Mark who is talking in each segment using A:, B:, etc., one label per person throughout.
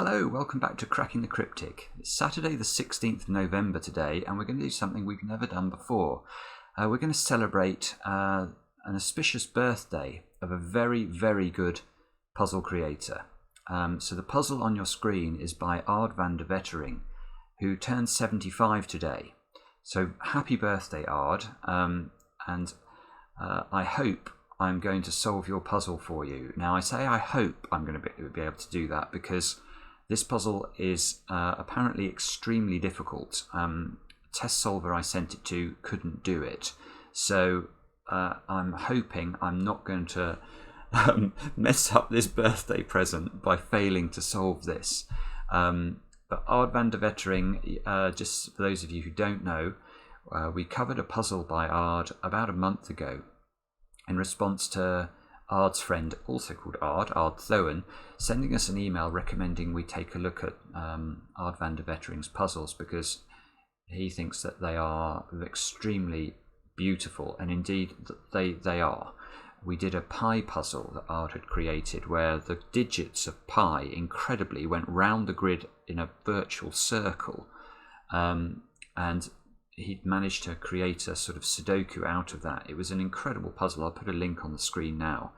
A: Hello, welcome back to Cracking the Cryptic. It's Saturday the 16th of November today, and we're going to do something we've never done before. We're going to celebrate an auspicious birthday of a very, very good puzzle creator. So the puzzle on your screen is by Aad Van De Wetering, who turned 75 today. So happy birthday, Aad, and I hope I'm going to solve your puzzle for you. Now I say I hope I'm going to be able to do that because this puzzle is apparently extremely difficult. Test solver I sent it to couldn't do it. So I'm hoping I'm not going to mess up this birthday present by failing to solve this. But Aad Van De Wetering, just for those of you who don't know, we covered a puzzle by Aad about a month ago in response to Aad's friend, also called Aad Thoen, sending us an email recommending we take a look at Aad Van De Wetering's puzzles because he thinks that they are extremely beautiful, and indeed they are. We did a pi puzzle that Aad had created where the digits of pi incredibly went round the grid in a virtual circle, and he'd managed to create a sort of Sudoku out of that. It was an incredible puzzle. I'll put a link on the screen now.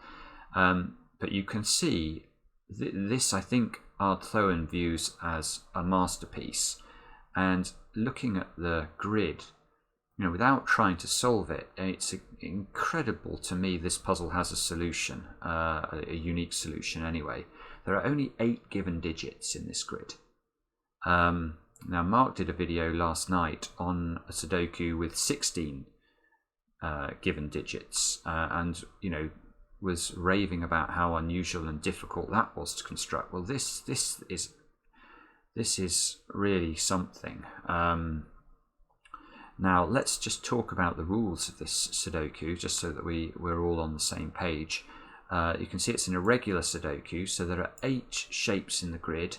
A: But you can see this, I think, Aad Thoen views as a masterpiece. And looking at the grid, without trying to solve it, it's incredible to me this puzzle has a solution, a unique solution anyway. There are only 8 given digits in this grid. Now, Mark did a video last night on a Sudoku with 16 given digits, and was raving about how unusual and difficult that was to construct. Well, this is really something. Now, let's just talk about the rules of this Sudoku, just so that we're all on the same page. You can see it's an irregular Sudoku, so there are 8 shapes in the grid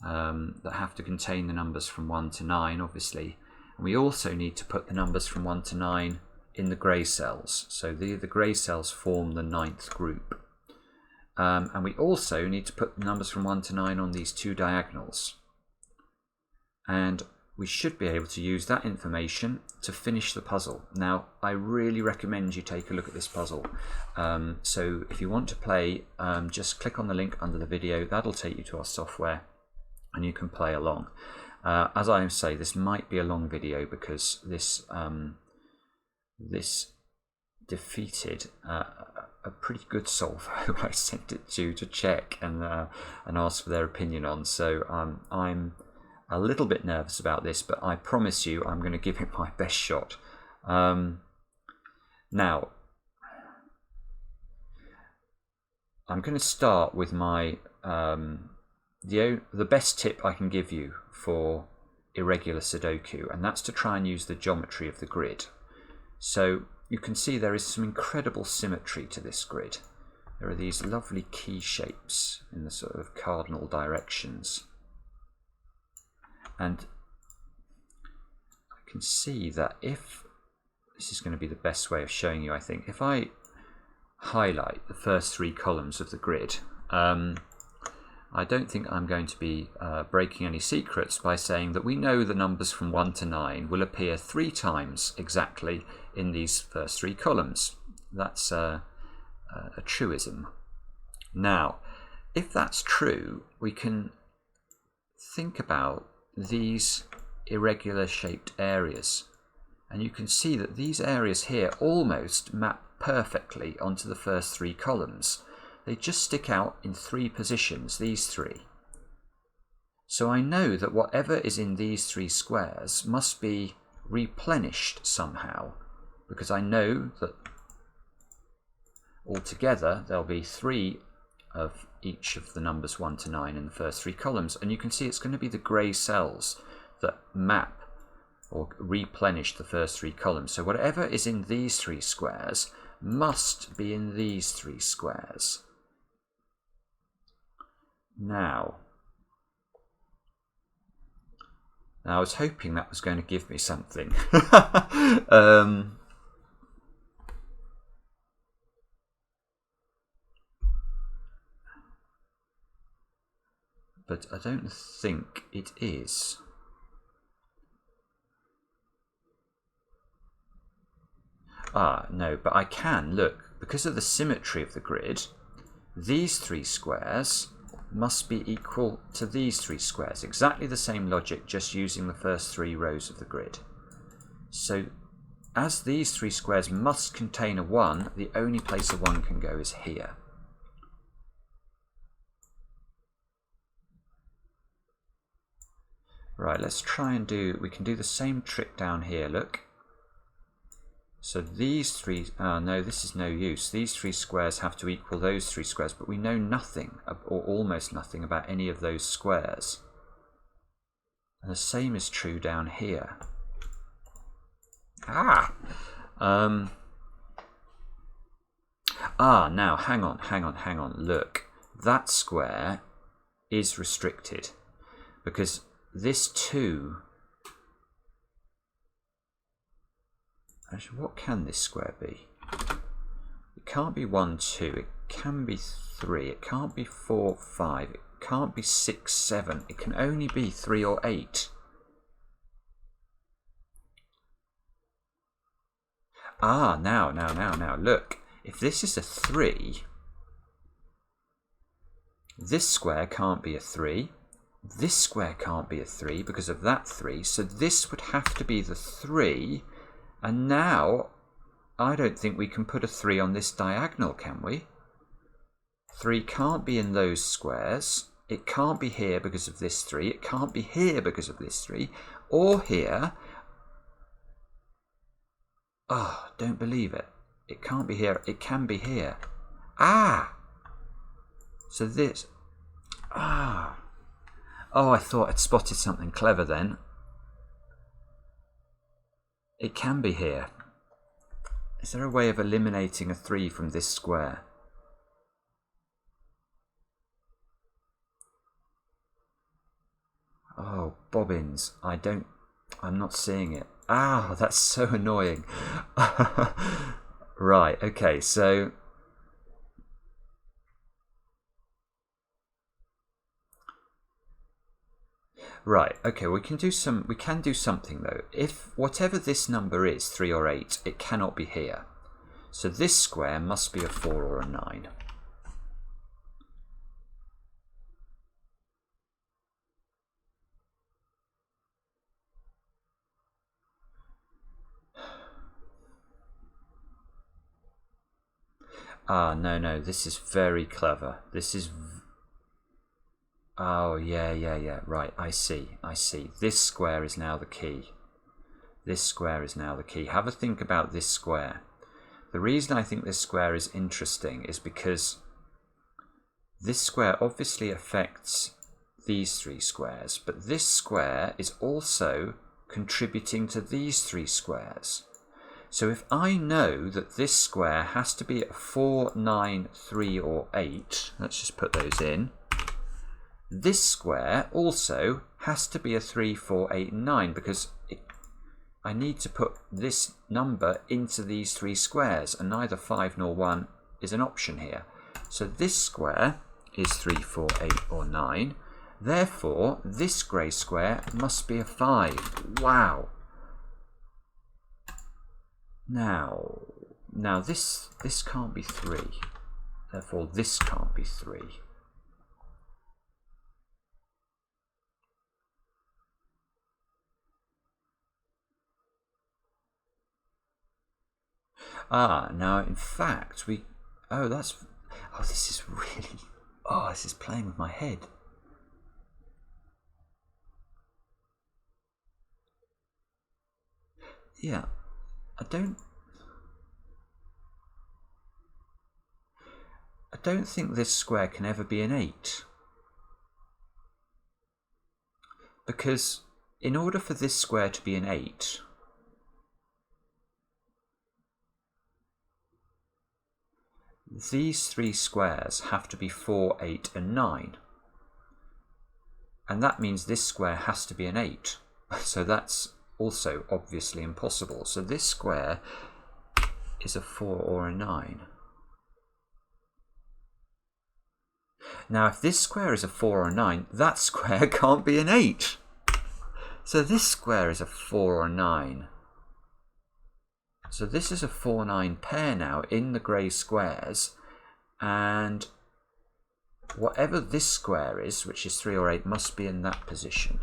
A: that have to contain the numbers from 1 to 9, obviously. And we also need to put the numbers from 1 to 9 in the grey cells. So the grey cells form the 9th group. And we also need to put the numbers from 1 to 9 on these 2 diagonals. And we should be able to use that information to finish the puzzle. Now, I really recommend you take a look at this puzzle. So if you want to play, just click on the link under the video. That'll take you to our software, and you can play along. As I say, this might be a long video because this defeated a pretty good solver who I sent it to check and ask for their opinion on. So I'm a little bit nervous about this, but I promise you I'm going to give it my best shot. Now, I'm going to start with my the best tip I can give you for irregular Sudoku, and that's to try and use the geometry of the grid. So you can see there is some incredible symmetry to this grid. There are these lovely key shapes in the sort of cardinal directions. And I can see that if, this is going to be the best way of showing you, I think, if I highlight the first 3 columns of the grid, I don't think I'm going to be breaking any secrets by saying that we know the numbers from 1 to 9 will appear 3 times exactly in these first 3 columns. That's a truism. Now, if that's true, we can think about these irregular shaped areas. And you can see that these areas here almost map perfectly onto the first 3 columns. They just stick out in 3 positions, these 3. So I know that whatever is in these 3 squares must be replenished somehow, because I know that altogether there'll be 3 of each of the numbers 1 to 9 in the first 3 columns. And you can see it's going to be the grey cells that map or replenish the first 3 columns. So whatever is in these 3 squares must be in these 3 squares. Now, I was hoping that was going to give me something. but I don't think it is. Ah, no, but I can, look, because of the symmetry of the grid, these three squares must be equal to these three squares. Exactly the same logic, just using the first three rows of the grid. So, as these three squares must contain a 1, the only place a 1 can go is here. Right, let's try and we can do the same trick down here, look. So these three, no, this is no use. These three squares have to equal those three squares, but we know nothing, or almost nothing, about any of those squares. And the same is true down here. Now, hang on, look. That square is restricted, because this 2... Actually, what can this square be? It can't be 1, 2. It can be 3. It can't be 4, 5. It can't be 6, 7. It can only be 3 or 8. Now, look. If this is a 3, this square can't be a 3. This square can't be a 3 because of that 3. So this would have to be the 3. And now, I don't think we can put a 3 on this diagonal, can we? 3 can't be in those squares. It can't be here because of this 3. It can't be here because of this 3. Or here. Oh, don't believe it. It can't be here. It can be here. So this... Oh, I thought I'd spotted something clever then. It can be here. Is there a way of eliminating a 3 from this square? Oh, bobbins. I'm not seeing it. That's so annoying. Right, okay, so... Right, okay, we can do something though. If whatever this number is, 3 or 8, it cannot be here. So this square must be a 4 or a 9. No, this is very clever. This is... Oh, yeah, right, I see. This square is now the key. This square is now the key. Have a think about this square. The reason I think this square is interesting is because this square obviously affects these three squares, but this square is also contributing to these three squares. So if I know that this square has to be a 4, 9, 3 or 8, let's just put those in. This square also has to be a 3, 4, 8 and 9 because I need to put this number into these three squares and neither 5 nor 1 is an option here. So this square is 3, 4, 8 or 9. Therefore, this grey square must be a 5. Wow. Now this can't be 3. Therefore, this can't be 3. Now in fact this is really, this is playing with my head. Yeah, I don't think this square can ever be an 8. Because in order for this square to be an 8, these three squares have to be 4, 8 and 9. And that means this square has to be an 8. So that's also obviously impossible. So this square is a 4 or a 9. Now if this square is a 4 or a 9, that square can't be an 8. So this square is a 4 or 9. So this is a 4-9 pair now in the grey squares, and whatever this square is, which is 3 or 8, must be in that position.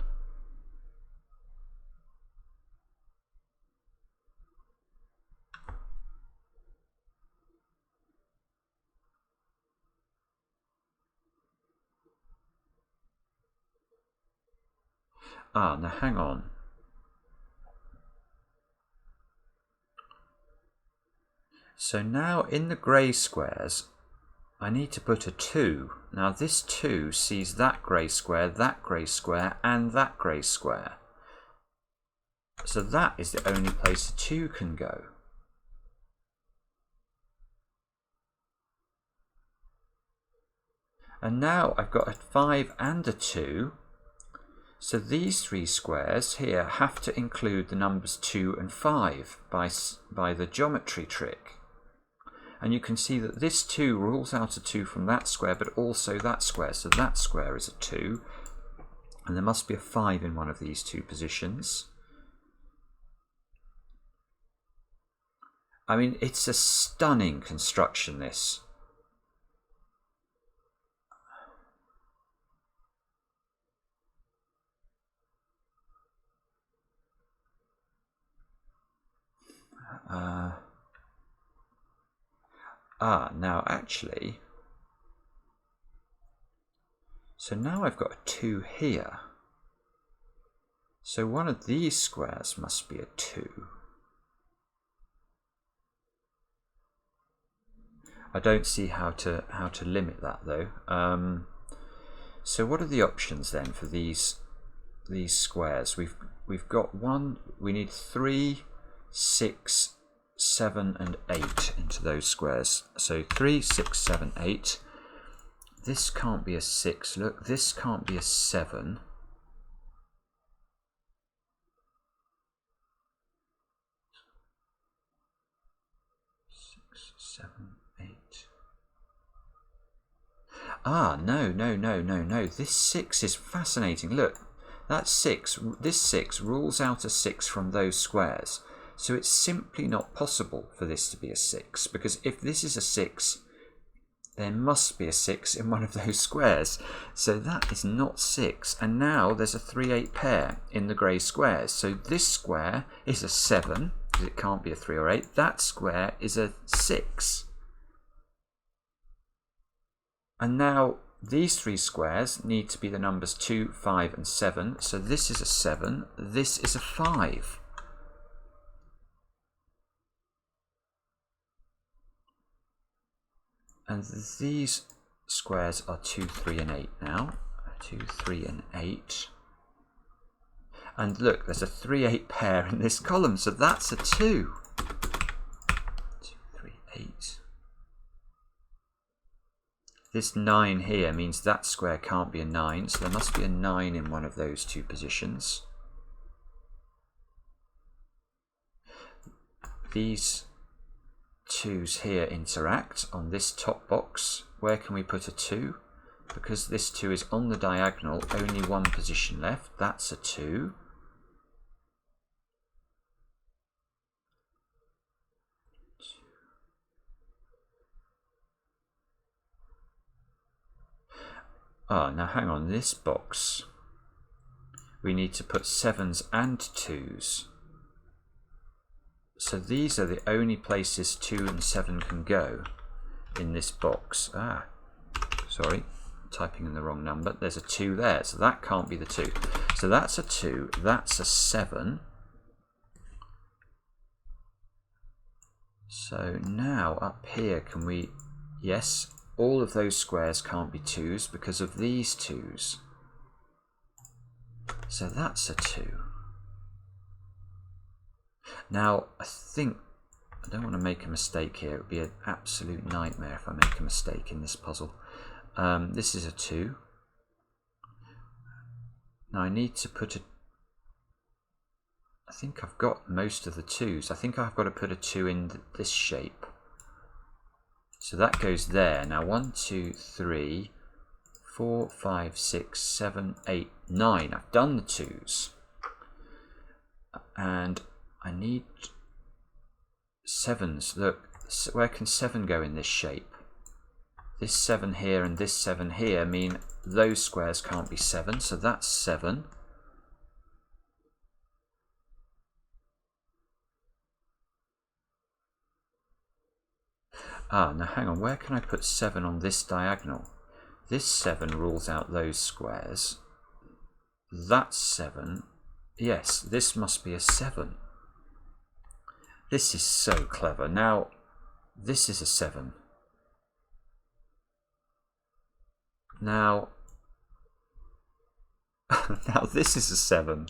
A: Ah, now hang on. So now in the grey squares, I need to put a 2. Now this 2 sees that grey square, and that grey square. So that is the only place a 2 can go. And now I've got a 5 and a 2. So these 3 squares here have to include the numbers 2 and 5 by the geometry trick. And you can see that this 2 rules out a 2 from that square, but also that square. So that square is a 2. And there must be a 5 in one of these 2 positions. I mean, it's a stunning construction, this. Now actually, so now I've got a 2 here. So one of these squares must be a 2. I don't see how to limit that though. So what are the options then for these squares? We've got one. We need 3, 6, 7 and 8 into those squares. So 3, 6, 7, 8. This can't be a 6. Look, this can't be a 7. No. This 6 is fascinating. Look, that's 6. This 6 rules out a 6 from those squares. So it's simply not possible for this to be a 6, because if this is a 6, there must be a 6 in one of those squares. So that is not 6. And now there's a 3-8 pair in the grey squares. So this square is a 7, because it can't be a 3 or 8. That square is a 6. And now these 3 squares need to be the numbers 2, 5 and 7. So this is a 7, this is a 5. And these squares are 2, 3 and 8 now. 2, 3 and 8. And look, there's a 3-8 pair in this column, so that's a 2. 2, 3, 8. This 9 here means that square can't be a 9, so there must be a 9 in one of those 2 positions. These 2's here interact on this top box. Where can we put a 2? Because this 2 is on the diagonal, only one position left. That's a 2. Now hang on, this box we need to put 7's and 2's. So these are the only places 2 and 7 can go in this box. Sorry, typing in the wrong number. There's a 2 there, so that can't be the 2. So that's a 2, that's a 7. So now up here, can we, yes, all of those squares can't be 2's because of these 2's. So that's a 2. Now, I don't want to make a mistake here. It would be an absolute nightmare if I make a mistake in this puzzle. This is a 2. Now I need to put a... I think I've got most of the 2's. I think I've got to put a 2 in this shape. So that goes there. Now 1, 2, 3, 4, 5, 6, 7, 8, 9. I've done the 2s. And I need 7s. Look, where can 7 go in this shape? This 7 here and this 7 here mean those squares can't be 7, so that's 7. Ah, now hang on, where can I put 7 on this diagonal? This 7 rules out those squares. That's 7. Yes, this must be a 7. This is so clever. Now, this is a 7. Now, now this is a 7.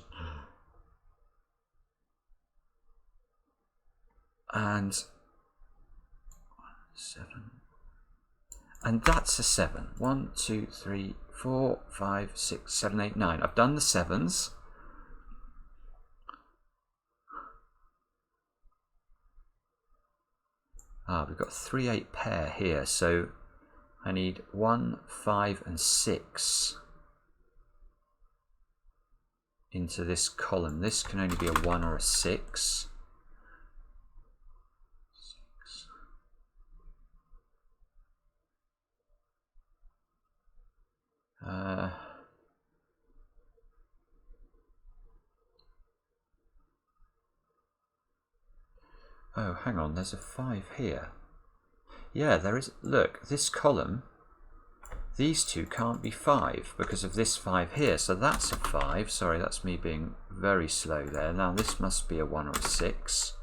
A: And 7. And that's a 7. 1, 2, 3, 4, 5, 6, 7, 8, 9. I've done the 7s. Ah, we've got 3, 8 pair here, so I need 1, 5, and 6 into this column. This can only be a 1 or a 6. Oh, hang on, there's a 5 here. Yeah, there is. Look, this column, these two can't be 5 because of this 5 here. So that's a 5. Sorry, that's me being very slow there. Now this must be a 1 or a 6.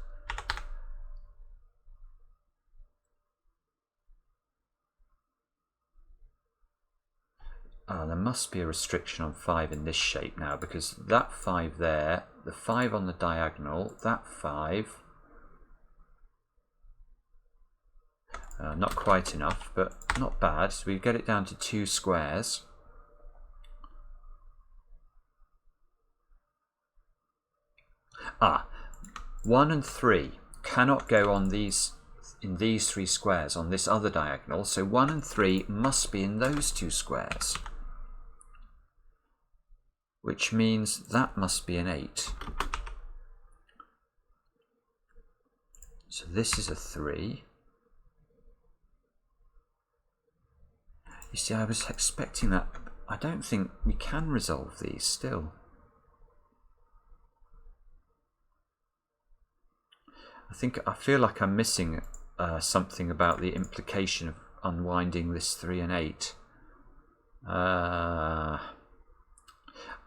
A: There must be a restriction on 5 in this shape now, because that 5 there, the 5 on the diagonal, that 5, not quite enough, but not bad. So we get it down to 2 squares. Ah, 1 and 3 cannot go on these, in these 3 squares on this other diagonal, so 1 and 3 must be in those 2 squares, which means that must be an 8. So this is a 3. You see, I was expecting that. I don't think we can resolve these still. I feel like I'm missing something about the implication of unwinding this 3 and 8.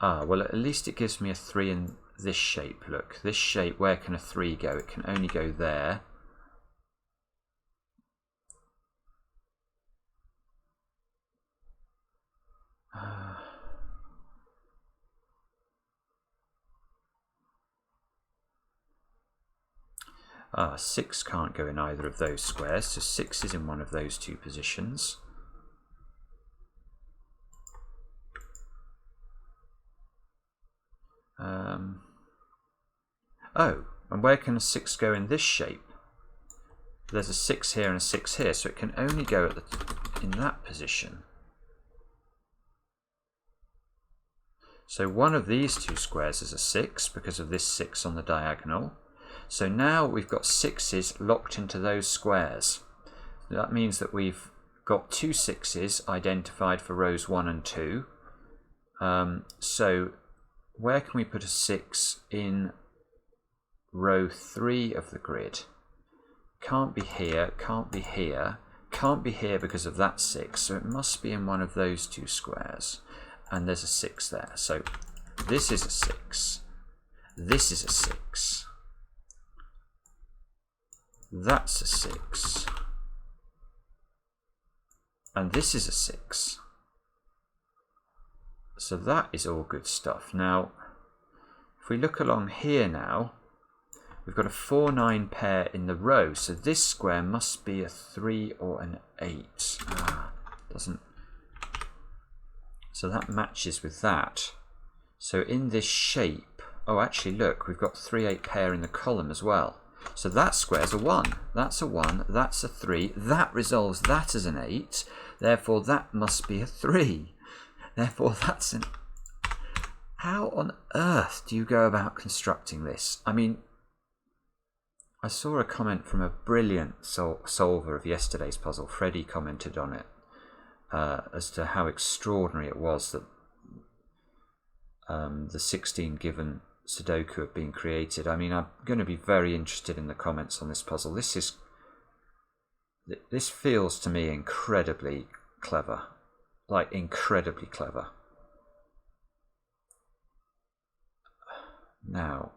A: Well, at least it gives me a 3 in this shape. Look, this shape, where can a 3 go? It can only go there. Ah, 6 can't go in either of those squares, so 6 is in one of those 2 positions. Oh, and where can a 6 go in this shape? There's a 6 here and a 6 here, so it can only go at in that position. So one of these 2 squares is a 6 because of this 6 on the diagonal. So now we've got 6s locked into those squares. That means that we've got 2 6s identified for rows 1 and 2. So where can we put a 6 in row 3 of the grid? Can't be here, can't be here, can't be here because of that 6, so it must be in one of those 2 squares. And there's a 6 there. So this is a 6, this is a 6, that's a 6, and this is a 6. So that is all good stuff. Now, if we look along here now, we've got a 4, 9 pair in the row. So this square must be a 3 or an 8. Doesn't. So that matches with that. So in this shape, oh, actually, look, we've got 3, 8 pair in the column as well. So that square's a 1. That's a 1. That's a 3. That resolves that as an 8. Therefore, that must be a 3. Therefore, that's an... How on earth do you go about constructing this? I mean, I saw a comment from a brilliant solver of yesterday's puzzle. Freddie commented on it as to how extraordinary it was that the 16 given Sudoku have been created. I mean, I'm going to be very interested in the comments on this puzzle. This feels to me incredibly clever, like incredibly clever. Now,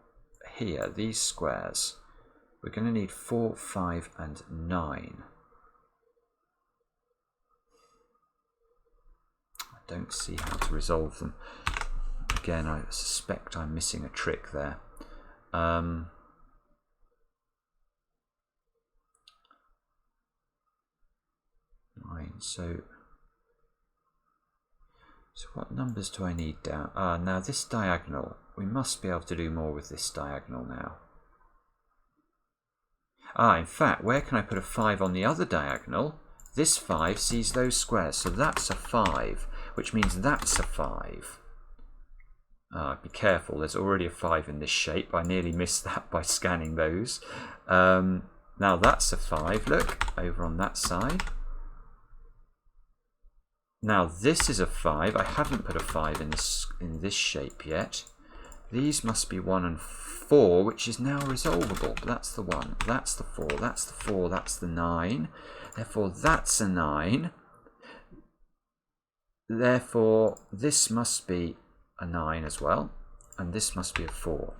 A: here, these squares, we're going to need 4, 5, and 9. I don't see how to resolve them. Again, I suspect I'm missing a trick there. 9. So what numbers do I need down? Now this diagonal, we must be able to do more with this diagonal now. In fact, where can I put a 5 on the other diagonal? This 5 sees those squares, so that's a 5, which means that's a 5. Be careful, there's already a 5 in this shape. I nearly missed that by scanning those. Now that's a 5, look, over on that side. Now this is a 5. I haven't put a 5 in this shape yet. These must be 1 and 4, which is now resolvable. That's the 1, that's the 4, that's the 4, that's the 9. Therefore, that's a 9. Therefore, this must be a 9 as well, and this must be a 4.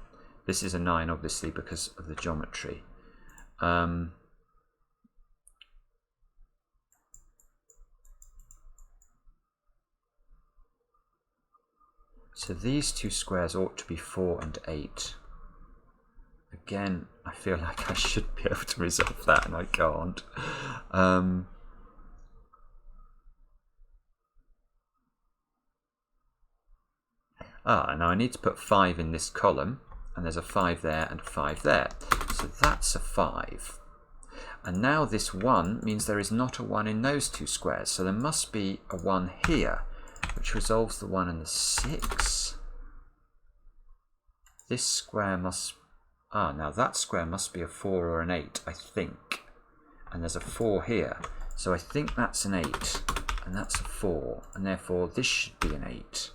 A: This is a 9, obviously, because of the geometry. So these two squares ought to be 4 and 8. Again, I feel like I should be able to resolve that, and I can't. Now I need to put 5 in this column, and there's a 5 there and a 5 there. So that's a 5. And now this 1 means there is not a 1 in those two squares, so there must be a 1 here, which resolves the 1 and the 6. This square must... now that square must be a 4 or an 8, I think. And there's a 4 here. So I think that's an 8, and that's a 4, and therefore this should be an 8.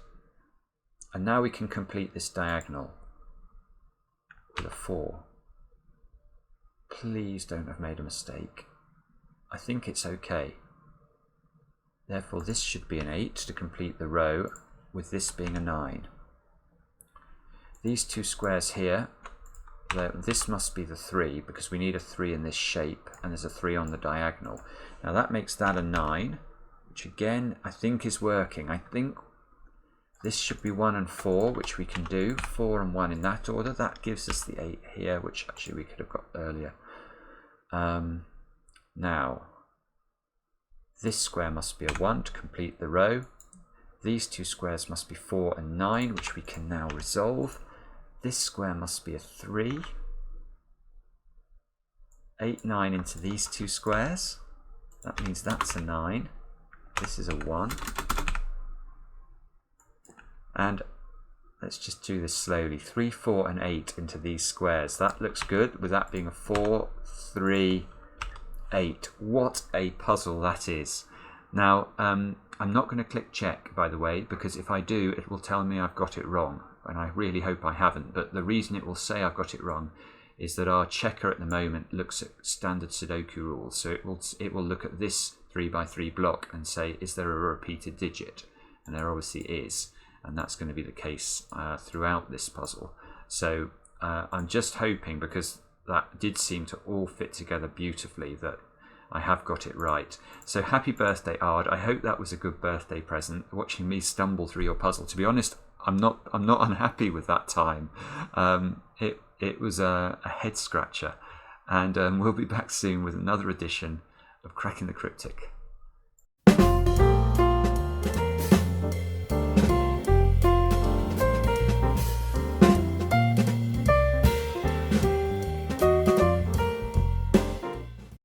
A: And now we can complete this diagonal with a 4. Please don't have made a mistake. I think it's okay. Therefore this should be an 8 to complete the row, with this being a 9. These two squares here, this must be the 3, because we need a 3 in this shape, and there's a 3 on the diagonal. Now that makes that a 9, which again I think is working. I think this should be 1 and 4, which we can do. 4 and 1 in that order. That gives us the 8 here, which actually we could have got earlier. Now, this square must be a 1 to complete the row. These two squares must be 4 and 9, which we can now resolve. This square must be a 3. 8, 9 into these two squares. That means that's a 9. This is a 1. And let's just do this slowly. 3, 4, and 8 into these squares. That looks good, with that being a 4, 3, 8. What a puzzle that is. Now, I'm not going to click check, by the way, because if I do, it will tell me I've got it wrong. And I really hope I haven't. But the reason it will say I've got it wrong is that our checker at the moment looks at standard Sudoku rules. So it will look at this 3x3 block and say, is there a repeated digit? And there obviously is. And that's going to be the case throughout this puzzle. So I'm just hoping, because that did seem to all fit together beautifully, that I have got it right. So happy birthday, Aad. I hope that was a good birthday present, watching me stumble through your puzzle. To be honest, I'm not unhappy with that time. It was a head scratcher. And we'll be back soon with another edition of Cracking the Cryptic.